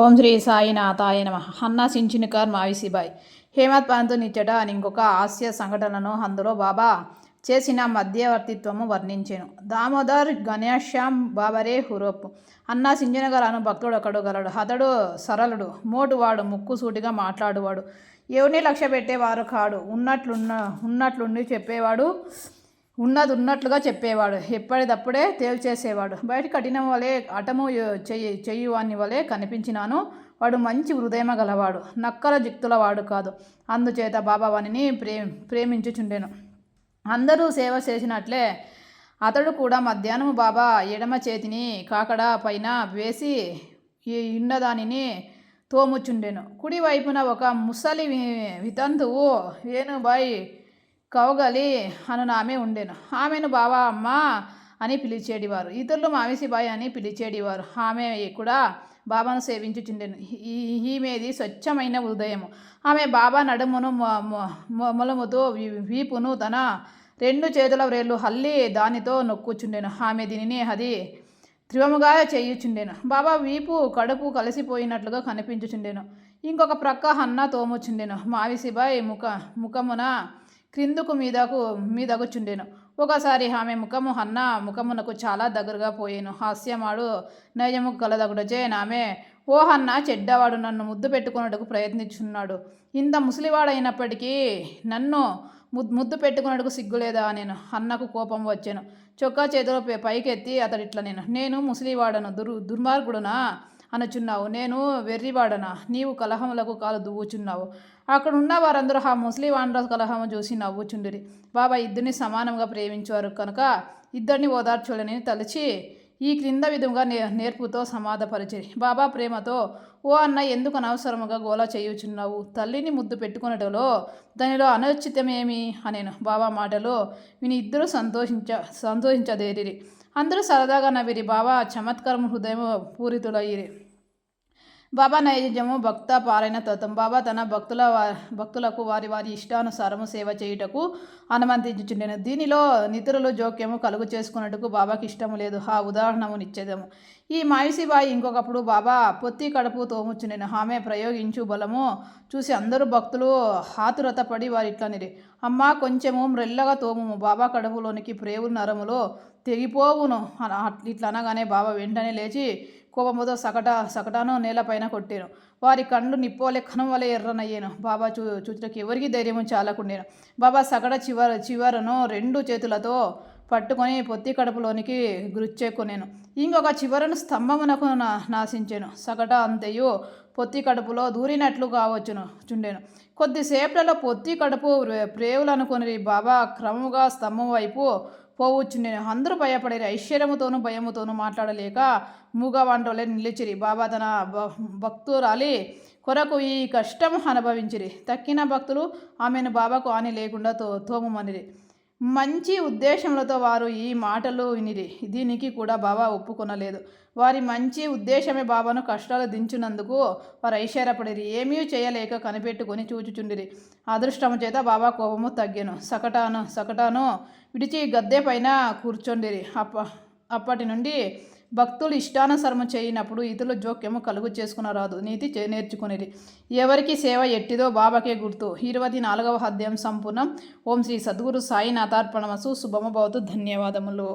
ఓం శ్రీ సాయినాథాయ నమ. హన్నా సించినికర్ మావిసిబాయ్ హేమత్ పంతు నిచ్చట అని ఇంకొక హాస్య సంఘటనను అందులో బాబా చేసిన మధ్యవర్తిత్వము వర్ణించాను. దామోదర్ గణేశ్యాం బాబరే హురోప్ అన్నా సింజనగర్ అను భక్తుడు ఒకడు గలడు. అతడు సరళుడు, మోటువాడు, ముక్కుసూటిగా మాట్లాడువాడు, ఎవరిని లక్ష్య పెట్టేవారు కాడు. ఉన్నట్లుండి చెప్పేవాడు, ఉన్నది ఉన్నట్లుగా చెప్పేవాడు, ఎప్పటిదప్పుడే తేల్చేసేవాడు. బయట కఠినం వలె అటము చెయ్యువాని వలె కనిపించినాను. వాడు మంచి హృదయం గలవాడు, నక్కల జిక్తుల వాడు కాదు. అందుచేత బాబా వానిని ప్రేమించుచుండెను. అందరూ సేవ చేసినట్లే అతడు కూడా మధ్యాహ్నం బాబా ఎడమ చేతిని కాకడ పైన వేసి ఉన్నదానిని తోముచుండెను. కుడి వైపున ఒక ముసలి వితంతువు ఏనుబాయి కౌగలి అను ఆమె ఉండెను. ఆమెను బాబా అమ్మ అని పిలిచేడివారు, ఇతరులు మావిసిబాయి అని పిలిచేడివారు. ఆమె కూడా బాబాను సేవించుచుండెను. ఈమెది స్వచ్ఛమైన హృదయము. ఆమె బాబా నడుమును మొలముతో వీపును తన 2 చేతుల వ్రేళ్ళు హల్లి దానితో నొక్కుచుండెను. ఆమె దీనిని అది త్రివముగా చేయుచుండెను. బాబా వీపు కడుపు కలిసిపోయినట్లుగా కనిపించుచుండెను. ఇంకొక ప్రక్క హన్న తోముచుండెను. మావిసిబాయి ముఖమున క్రిందుకు మీదగుచుండెను. ఒకసారి ఆమె ముఖము హన్న ముఖమునకు చాలా దగ్గరగా పోయేను. హాస్యమాడు నయము కలదగుటచే ఆమె, ఓ హన్న, చెడ్డవాడు నన్ను ముద్దు పెట్టుకున్నట్టుకు ప్రయత్నించున్నాడు. ఇంత ముసలివాడైనప్పటికీ నన్ను ముద్దు పెట్టుకున్నట్టుకు సిగ్గులేదా? నేను హన్నకు కోపం వచ్చాను. చొక్కా చేతిలో పైకెత్తి అతడిట్లా, నేను ముసలివాడను, దుర్మార్గుడునా అనుచున్నావు? నేను వెర్రివాడనా? నీవు కలహములకు కాలు దువ్వుచున్నావు. అక్కడ ఉన్న వారందరూ ఆ ముసలి వాండ్ర కలహము చూసి నవ్వుచుండిరి. బాబా ఇద్దరిని సమానంగా ప్రేమించేవారు కనుక ఇద్దరిని ఓదార్చులని తలచి ఈ క్రింద విధంగా నేర్పుతో సమాధపరిచిరి. బాబా ప్రేమతో, ఓ అన్న, ఎందుకు అనవసరముగా గోలా చేయుచున్నావు? తల్లిని ముద్దు పెట్టుకున్నటలో దానిలో అనౌచితమేమి అనేను. బాబా మాటలు విని ఇద్దరు సంతోషించదేరిరి. అందరూ సరదాగా నవ్విరి. బాబా చమత్కారము హృదయం పూరితులయ్యిరి. బాబా నైజము భక్త పారైన తత్వం. బాబా తన భక్తులకు వారి ఇష్టానుసారము సేవ చేయుటకు అనుమతించుచుండెను. దీనిలో నితరులు జోక్యము కలుగు చేసుకున్నట్టుకు బాబాకి ఇష్టము లేదు. ఆ ఉదాహరణము నిశ్చేదము. ఈ మాయిసిబాయి ఇంకొకప్పుడు బాబా పొత్తి కడుపు తోముచుండెను. ఆమె ప్రయోగించు బలము చూసి అందరూ భక్తులు ఆతురతపడి వారిట్లనిరి, అమ్మ, కొంచెము మ్రెల్లగా తోముము, బాబా కడుపులోనికి ప్రేవులు నరములో తెగిపోవును. ఇట్లనగానే బాబా వెంటనే లేచి కోపముతో సకటాను నేలపైన కొట్టాను. వారి కండ్లు నిప్పోలే కణం వలె ఎర్రనయ్యాను. బాబా చూచుటకు ఎవరికి ధైర్యము చాలకుండాను. బాబా సకట చివరను 2 చేతులతో పట్టుకొని పొత్తి కడుపులోనికి గుచ్చేకొనేను. ఇంకొక చివరను స్తంభమునకు నాశించాను. సకట అంతయు పొత్తి కడుపులో దూరినట్లు చుండెను. కొద్దిసేపట్లో పొత్తి కడుపు ప్రేవులు అనుకుని బాబా క్రమముగా స్తంభం వైపు పోవచ్చుండెను. అందరూ భయపడేది. ఐశ్వర్యముతోనూ భయముతోనూ మాట్లాడలేక మూగవాంటోలే నిలిచిరి. బాబా తన భక్తురాలి కొరకు ఈ కష్టం అనుభవించిరి. తక్కిన భక్తులు ఆమెను బాబాకు హాని లేకుండా తోమమనిరి. మంచి ఉద్దేశములతో వారు ఈ మాటలు వినిరి. దీనికి కూడా బాబా ఒప్పుకొనలేదు. వారి మంచి ఉద్దేశమే బాబాను కష్టాలు దించినందుకు వారు ఐశ్వర్యపడిరి. ఏమీ చేయలేక కనిపెట్టుకొని చూచుచుండిరి. అదృష్టము చేత బాబా కోపము తగ్గెను. సకటాను విడిచి గద్దె పైన కూర్చొండిరి. అప్పటి నుండి భక్తులు ఇష్టానుసరము చేయనప్పుడు ఇతరుల జోక్యము కలుగు చేసుకునరాదు నీతి నేర్చుకునేది. ఎవరికి సేవ ఎట్టిదో బాబాకే గుర్తు. 24వ అధ్యాయం సంపూర్ణం. ఓం శ్రీ సద్గురు సాయినాథార్పణమస్తు. శుభమభవతు. ధన్యవాదములు.